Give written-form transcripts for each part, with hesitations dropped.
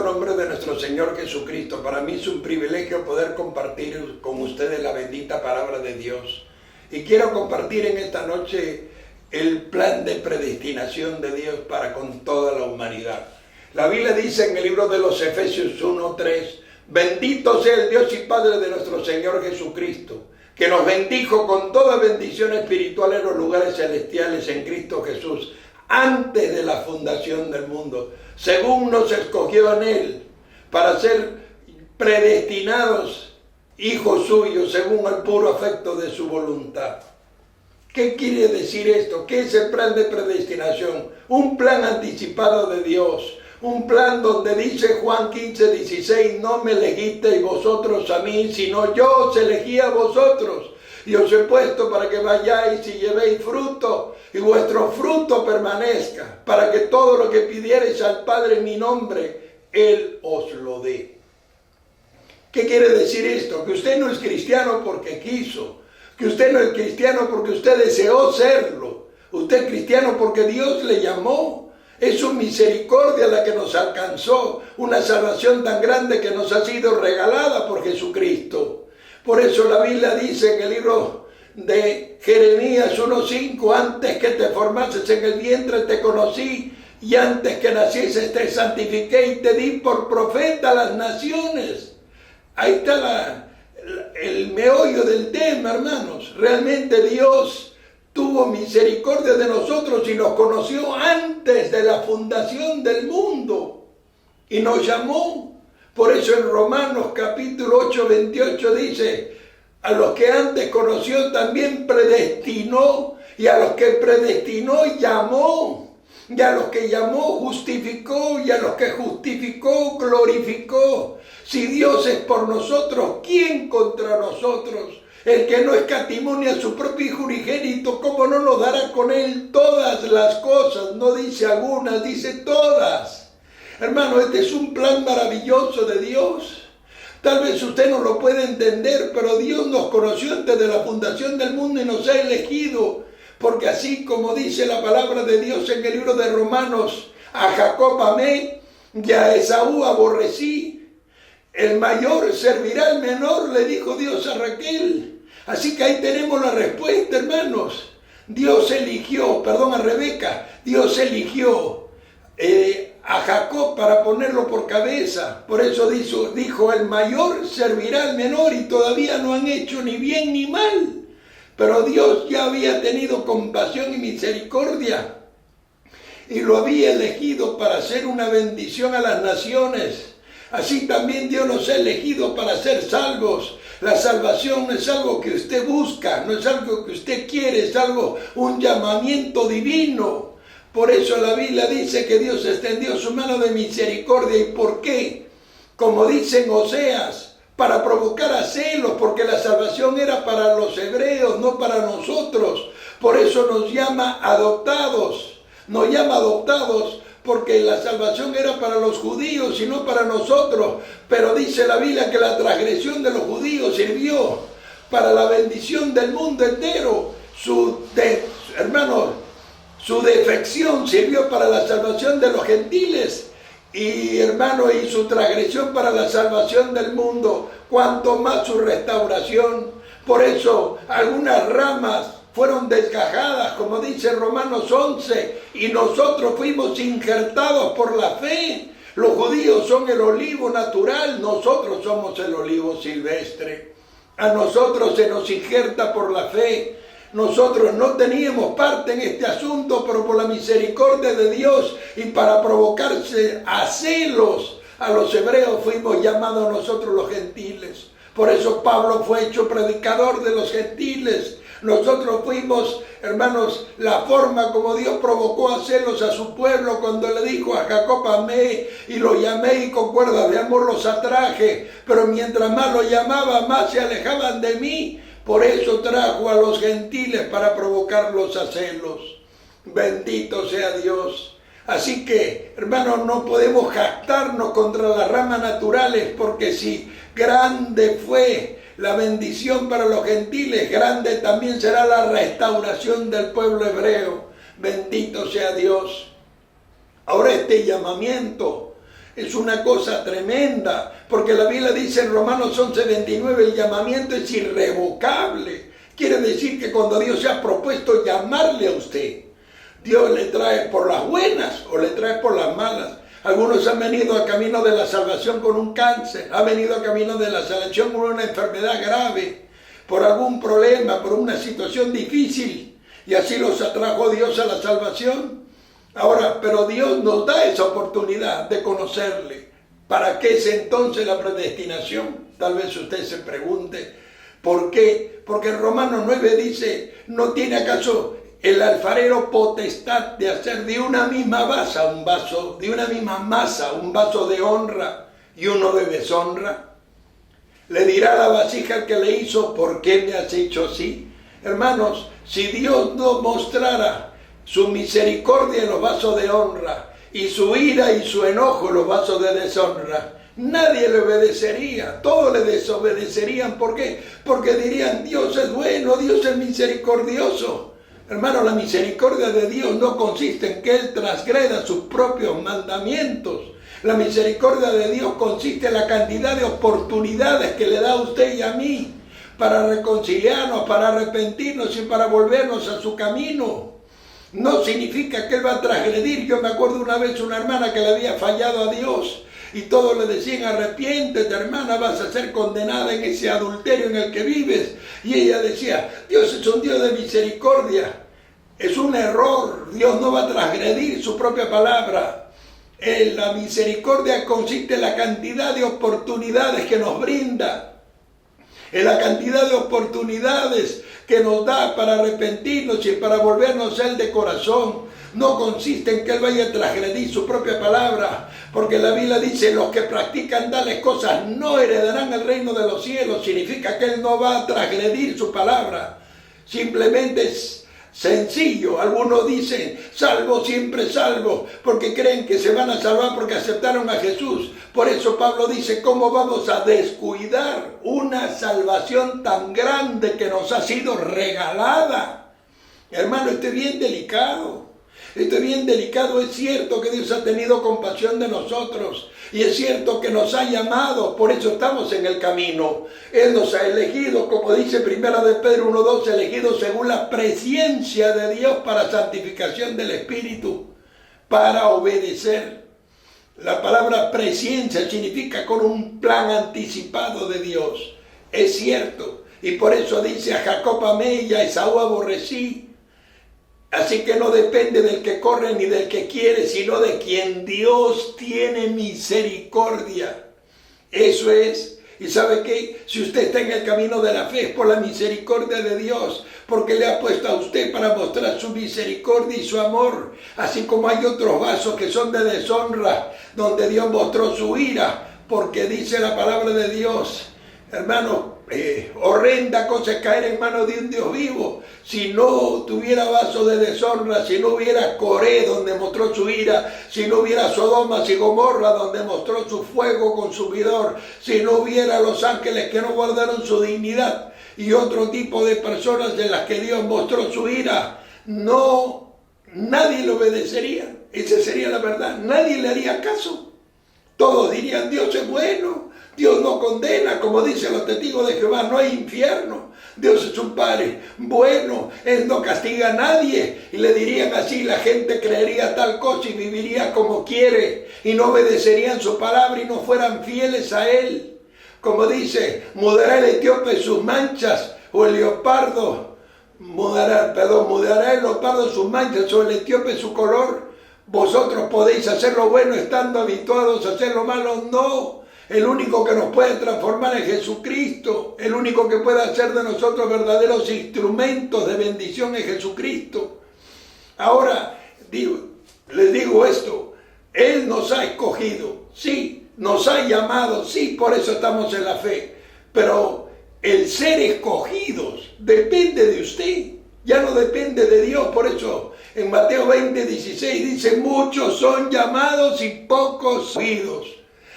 santo nombre de nuestro Señor Jesucristo, para mí es un privilegio poder compartir con ustedes la bendita palabra de Dios. Y quiero compartir en esta noche el plan de predestinación de Dios para con toda la humanidad. La Biblia dice en el libro de los Efesios 1:3, bendito sea el Dios y Padre de nuestro Señor Jesucristo, que nos bendijo con toda bendición espiritual en los lugares celestiales en Cristo Jesús, antes de la fundación del mundo, según nos escogió en Él, para ser predestinados hijos suyos, según el puro afecto de su voluntad. ¿Qué quiere decir esto? ¿Qué es el plan de predestinación? Un plan anticipado de Dios. Un plan donde dice Juan 15:16, no me elegisteis vosotros a mí, sino yo os elegí a vosotros. Y os he puesto para que vayáis y llevéis fruto, y vuestro fruto permanezca, para que todo lo que pidiereis al Padre en mi nombre, Él os lo dé. ¿Qué quiere decir esto? Que usted no es cristiano porque quiso, que usted no es cristiano porque usted deseó serlo, usted es cristiano porque Dios le llamó. Es su misericordia la que nos alcanzó, una salvación tan grande que nos ha sido regalada por Jesucristo. Por eso la Biblia dice en el libro de Jeremías 1:5, antes que te formases en el vientre te conocí, y antes que nacieses te santifiqué y te di por profeta a las naciones. Ahí está el meollo del tema, hermanos. Realmente Dios tuvo misericordia de nosotros y nos conoció antes de la fundación del mundo y nos llamó. Por eso en Romanos capítulo 8:28 dice, a los que antes conoció también predestinó, y a los que predestinó llamó, y a los que llamó justificó, y a los que justificó glorificó. Si Dios es por nosotros, ¿quién contra nosotros? El que no escatimó ni a su propio Hijo unigénito, ¿cómo no nos dará con Él todas las cosas? No dice algunas, dice todas. Hermano, este es un plan maravilloso de Dios. Tal vez usted no lo puede entender, pero Dios nos conoció antes de la fundación del mundo y nos ha elegido. Porque así como dice la palabra de Dios en el libro de Romanos, a Jacob amé y a Esaú aborrecí. El mayor servirá al menor, le dijo Dios a Raquel. Así que ahí tenemos la respuesta, hermanos. Dios eligió, a Rebeca, Dios eligió a Jacob para ponerlo por cabeza. Por eso dijo, el mayor servirá al menor, y todavía no han hecho ni bien ni mal. Pero Dios ya había tenido compasión y misericordia y lo había elegido para ser una bendición a las naciones. Así también Dios nos ha elegido para ser salvos. La salvación no es algo que usted busca, no es algo que usted quiere, es un llamamiento divino. Por eso la Biblia dice que Dios extendió su mano de misericordia. ¿Y por qué? Como dice en Oseas, para provocar a celos, porque la salvación era para los hebreos, no para nosotros. Por eso nos llama adoptados. Nos llama adoptados porque la salvación era para los judíos y no para nosotros. Pero dice la Biblia que la transgresión de los judíos sirvió para la bendición del mundo entero. Su defección sirvió para la salvación de los gentiles y su transgresión para la salvación del mundo, cuanto más su restauración. Por eso algunas ramas fueron desgajadas, como dice Romanos 11, y nosotros fuimos injertados por la fe. Los judíos son el olivo natural, nosotros somos el olivo silvestre. A nosotros se nos injerta por la fe. Nosotros no teníamos parte en este asunto, pero por la misericordia de Dios y para provocarse a celos a los hebreos fuimos llamados nosotros los gentiles. Por eso Pablo fue hecho predicador de los gentiles. Nosotros fuimos, hermanos, la forma como Dios provocó a celos a su pueblo cuando le dijo a Jacob amé y lo llamé y con cuerdas de amor los atraje. Pero mientras más lo llamaba, más se alejaban de mí. Por eso trajo a los gentiles para provocarlos a celos. Bendito sea Dios. Así que, hermanos, no podemos jactarnos contra las ramas naturales, porque si grande fue la bendición para los gentiles, grande también será la restauración del pueblo hebreo. Bendito sea Dios. Ahora este llamamiento Es una cosa tremenda, porque la Biblia dice en Romanos 11:29, el llamamiento es irrevocable. Quiere decir que cuando Dios se ha propuesto llamarle a usted, Dios le trae por las buenas o le trae por las malas. Algunos han venido a camino de la salvación con un cáncer, han venido a camino de la salvación con una enfermedad grave, por algún problema, por una situación difícil, y así los atrajo Dios a la salvación. Ahora, pero Dios nos da esa oportunidad de conocerle. ¿Para qué es entonces la predestinación? Tal vez usted se pregunte, ¿por qué? Porque en Romanos 9 dice, ¿no tiene acaso el alfarero potestad de hacer de una misma masa un vaso, de una misma masa un vaso de honra y uno de deshonra? Le dirá la vasija al que le hizo, ¿por qué me has hecho así? Hermanos, si Dios no mostrara su misericordia en los vasos de honra y su ira y su enojo en los vasos de deshonra, nadie le obedecería, todos le desobedecerían. ¿Por qué? Porque dirían, Dios es bueno, Dios es misericordioso. Hermano, la misericordia de Dios no consiste en que Él transgreda sus propios mandamientos. La misericordia de Dios consiste en la cantidad de oportunidades que le da a usted y a mí para reconciliarnos, para arrepentirnos y para volvernos a su camino. No significa que Él va a transgredir. Yo me acuerdo una vez una hermana que le había fallado a Dios y todos le decían, arrepiéntete hermana, vas a ser condenada en ese adulterio en el que vives. Y ella decía, Dios es un Dios de misericordia. Es un error, Dios no va a transgredir su propia palabra. La misericordia consiste en la cantidad de oportunidades que nos brinda, en la cantidad de oportunidades que nos da para arrepentirnos y para volvernos a Él de corazón. No consiste en que Él vaya a transgredir su propia palabra, porque la Biblia dice, los que practican tales cosas no heredarán el reino de los cielos. Significa que Él no va a transgredir su palabra. Simplemente es sencillo. Algunos dicen, salvo, siempre salvo, porque creen que se van a salvar porque aceptaron a Jesús. Por eso Pablo dice, ¿cómo vamos a descuidar una salvación tan grande que nos ha sido regalada? Hermano, esto es bien delicado. Esto es bien delicado. Es cierto que Dios ha tenido compasión de nosotros y es cierto que nos ha llamado, por eso estamos en el camino. Él nos ha elegido, como dice Primera de Pedro 1:2, elegidos según la presciencia de Dios para santificación del Espíritu, para obedecer. La palabra presciencia significa con un plan anticipado de Dios. Es cierto, y por eso dice, a Jacob amé y a Esaú aborrecí. Así que no depende del que corre ni del que quiere, sino de quien Dios tiene misericordia. Eso es. ¿Y sabe qué? Si usted está en el camino de la fe, es por la misericordia de Dios, porque le ha puesto a usted para mostrar su misericordia y su amor. Así como hay otros vasos que son de deshonra, donde Dios mostró su ira, porque dice la palabra de Dios, hermano, horrenda cosa es caer en manos de un Dios vivo. Si no tuviera vaso de deshonra, si no hubiera Coré donde mostró su ira, si no hubiera Sodoma y Gomorra donde mostró su fuego consumidor, si no hubiera los ángeles que no guardaron su dignidad y otro tipo de personas en las que Dios mostró su ira, no, nadie le obedecería. Esa sería la verdad. Nadie le haría caso. Todos dirían, Dios es bueno. Dios no condena, como dicen los testigos de Jehová, no hay infierno. Dios es un Padre bueno, Él no castiga a nadie. Y le dirían así, la gente creería tal cosa y viviría como quiere. Y no obedecerían su palabra y no fueran fieles a Él. Como dice, mudará el etíope sus manchas, o el leopardo, mudará el leopardo sus manchas, o el etíope su color. Vosotros podéis hacer lo bueno estando habituados a hacer lo malo. No. El único que nos puede transformar es Jesucristo. El único que puede hacer de nosotros verdaderos instrumentos de bendición es Jesucristo. Ahora, les digo esto. Él nos ha escogido. Sí, nos ha llamado. Sí, por eso estamos en la fe. Pero el ser escogidos depende de usted. Ya no depende de Dios. Por eso en Mateo 20:16 dice, muchos son llamados y pocos escogidos.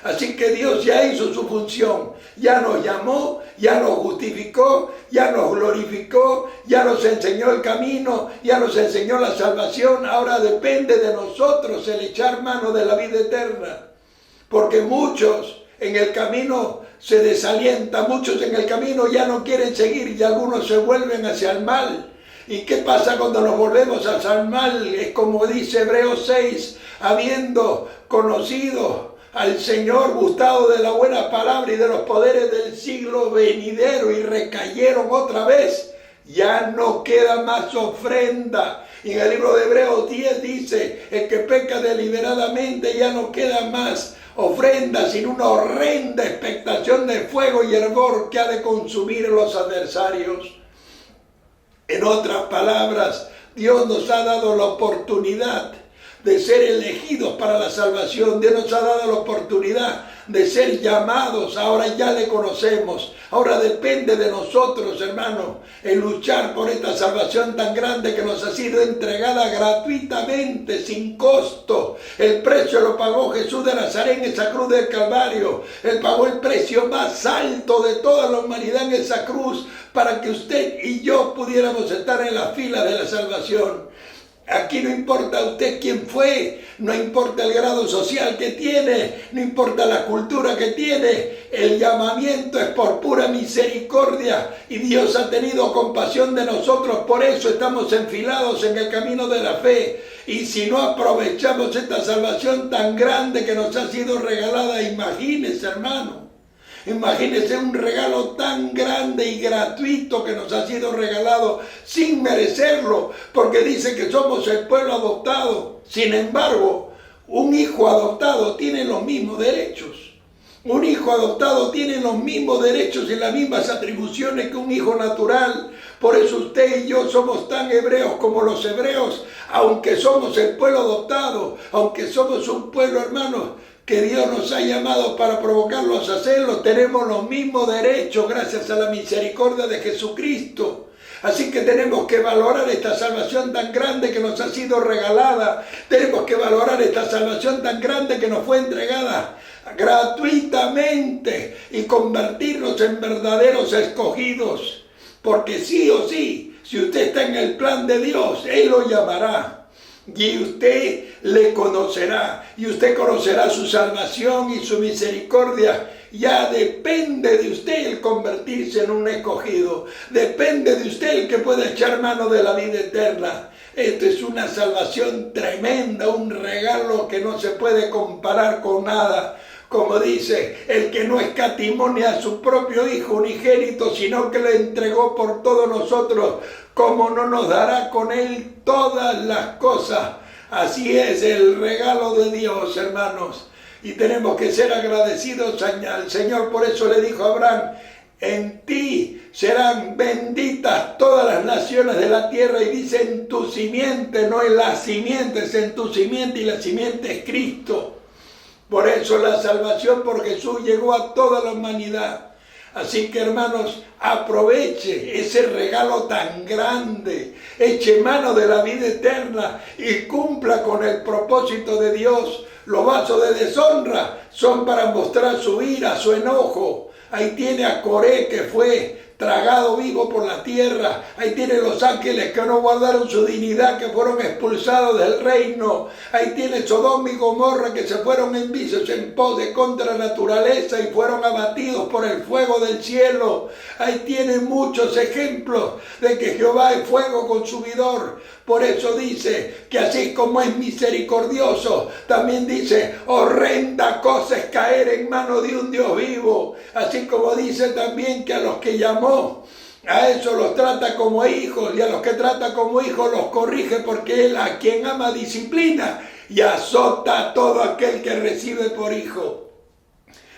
Así que Dios ya hizo su función, ya nos llamó, ya nos justificó, ya nos glorificó, ya nos enseñó el camino, ya nos enseñó la salvación. Ahora depende de nosotros el echar mano de la vida eterna. porque muchos en el camino se desalientan, muchos en el camino ya no quieren seguir y algunos se vuelven hacia el mal. ¿Y qué pasa cuando nos volvemos hacia el mal? Es como dice Hebreos 6, habiendo conocido al Señor, gustado de la buena palabra y de los poderes del siglo venidero, y recayeron otra vez, ya no queda más ofrenda. Y en el libro de Hebreos 10 dice, el que peca deliberadamente ya no queda más ofrenda, sino una horrenda expectación de fuego y hervor que ha de consumir a los adversarios. En otras palabras, Dios nos ha dado la oportunidad de ser elegidos para la salvación. Dios nos ha dado la oportunidad de ser llamados. Ahora ya le conocemos. Ahora depende de nosotros, hermanos, en luchar por esta salvación tan grande que nos ha sido entregada gratuitamente, sin costo. El precio lo pagó Jesús de Nazaret en esa cruz del Calvario. Él pagó el precio más alto de toda la humanidad en esa cruz para que usted y yo pudiéramos estar en la fila de la salvación. Aquí no importa usted quién fue, no importa el grado social que tiene, no importa la cultura que tiene, el llamamiento es por pura misericordia y Dios ha tenido compasión de nosotros, por eso estamos enfilados en el camino de la fe. Y si no aprovechamos esta salvación tan grande que nos ha sido regalada, imagínese, hermano. Imagínense un regalo tan grande y gratuito que nos ha sido regalado sin merecerlo, porque dice que somos el pueblo adoptado. Sin embargo, un hijo adoptado tiene los mismos derechos. Un hijo adoptado tiene los mismos derechos y las mismas atribuciones que un hijo natural. Por eso usted y yo somos tan hebreos como los hebreos, aunque somos el pueblo adoptado, aunque somos un pueblo, hermanos, que Dios nos ha llamado para provocarlos a hacerlo, tenemos los mismos derechos gracias a la misericordia de Jesucristo. Así que tenemos que valorar esta salvación tan grande que nos ha sido regalada. Tenemos que valorar esta salvación tan grande que nos fue entregada gratuitamente y convertirnos en verdaderos escogidos. Porque sí o sí, si usted está en el plan de Dios, Él lo llamará. Y usted le conocerá, y usted conocerá su salvación y su misericordia. Ya depende de usted el convertirse en un escogido. Depende de usted el que pueda echar mano de la vida eterna. Esto es una salvación tremenda, un regalo que no se puede comparar con nada. Como dice, el que no escatimó ni a su propio Hijo unigénito, sino que le entregó por todos nosotros, ¿cómo no nos dará con Él todas las cosas? Así es el regalo de Dios, hermanos. Y tenemos que ser agradecidos al Señor. Por eso le dijo a Abraham, en ti serán benditas todas las naciones de la tierra. Y dice en tu simiente, no en la simiente, es en tu simiente, y la simiente es Cristo. Por eso la salvación por Jesús llegó a toda la humanidad. Así que, hermanos, aproveche ese regalo tan grande, eche mano de la vida eterna y cumpla con el propósito de Dios. Los vasos de deshonra son para mostrar su ira, su enojo. Ahí tiene a Coré, que fue tragado vivo por la tierra. Ahí tiene los ángeles que no guardaron su dignidad, que fueron expulsados del reino. Ahí tiene Sodoma y Gomorra, que se fueron en vicios en pos de contra naturaleza y fueron abatidos por el fuego del cielo. Ahí tiene muchos ejemplos de que Jehová es fuego consumidor. Por eso dice que así como es misericordioso, también dice, horrenda cosa es caer en manos de un Dios vivo. Así como dice también que a los que llamó, a eso los trata como hijos, y a los que trata como hijos los corrige, porque Él a quien ama disciplina y azota a todo aquel que recibe por hijo.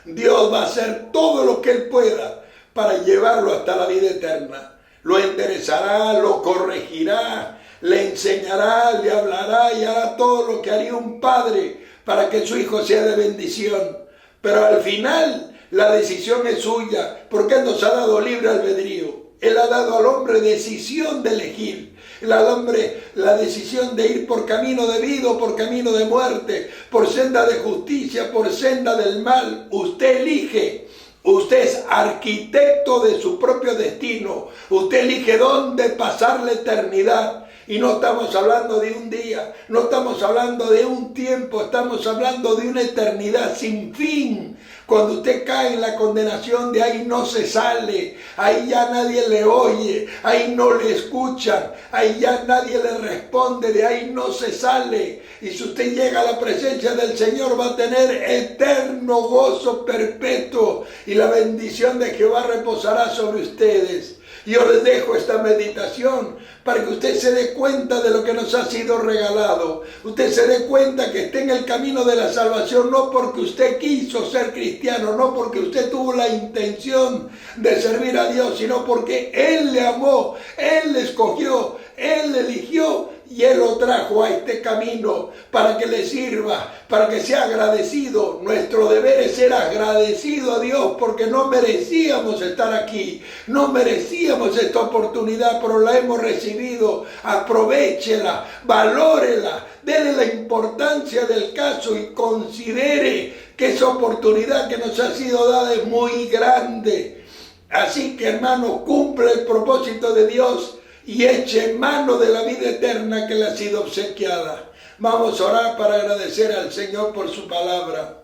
Dios va a hacer todo lo que Él pueda para llevarlo hasta la vida eterna. Lo enderezará, lo corregirá, le enseñará, le hablará y hará todo lo que haría un padre para que su hijo sea de bendición. Pero al final la decisión es suya, porque Él nos ha dado libre albedrío. Él ha dado al hombre decisión de elegir. Él al hombre la decisión de ir por camino de vida o por camino de muerte, por senda de justicia, por senda del mal. Usted elige. Usted es arquitecto de su propio destino. Usted elige dónde pasar la eternidad. Y no estamos hablando de un día, no estamos hablando de un tiempo, estamos hablando de una eternidad sin fin. Cuando usted cae en la condenación, de ahí no se sale, ahí ya nadie le oye, ahí no le escuchan, ahí ya nadie le responde, de ahí no se sale. Y si usted llega a la presencia del Señor, va a tener eterno gozo perpetuo y la bendición de Jehová reposará sobre ustedes. Yo les dejo esta meditación para que usted se dé cuenta de lo que nos ha sido regalado. Usted se dé cuenta que está en el camino de la salvación, no porque usted quiso ser cristiano, no porque usted tuvo la intención de servir a Dios, sino porque Él le amó, Él le escogió, Él le eligió y Él lo trajo a este camino para que le sirva, para que sea agradecido. Nuestro deber es ser agradecido a Dios porque no merecíamos estar aquí, no merecíamos esta oportunidad, pero la hemos recibido. Aprovéchela, valórela, dele la importancia del caso y considere que esa oportunidad que nos ha sido dada es muy grande. Así que, hermano, cumple el propósito de Dios y eche mano de la vida eterna que le ha sido obsequiada. Vamos a orar para agradecer al Señor por su palabra.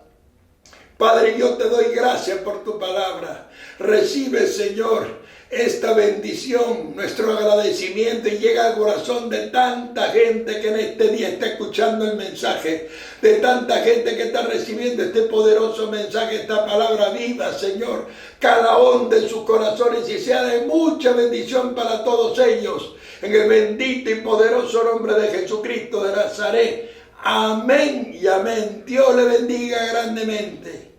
Padre, yo te doy gracias por tu palabra. Recibe, Señor, esta bendición, nuestro agradecimiento, y llega al corazón de tanta gente que en este día está escuchando el mensaje, de tanta gente que está recibiendo este poderoso mensaje, esta palabra viva, Señor. Cada onda en sus corazones y sea de mucha bendición para todos ellos. En el bendito y poderoso nombre de Jesucristo de Nazaret. Amén y amén. Dios le bendiga grandemente.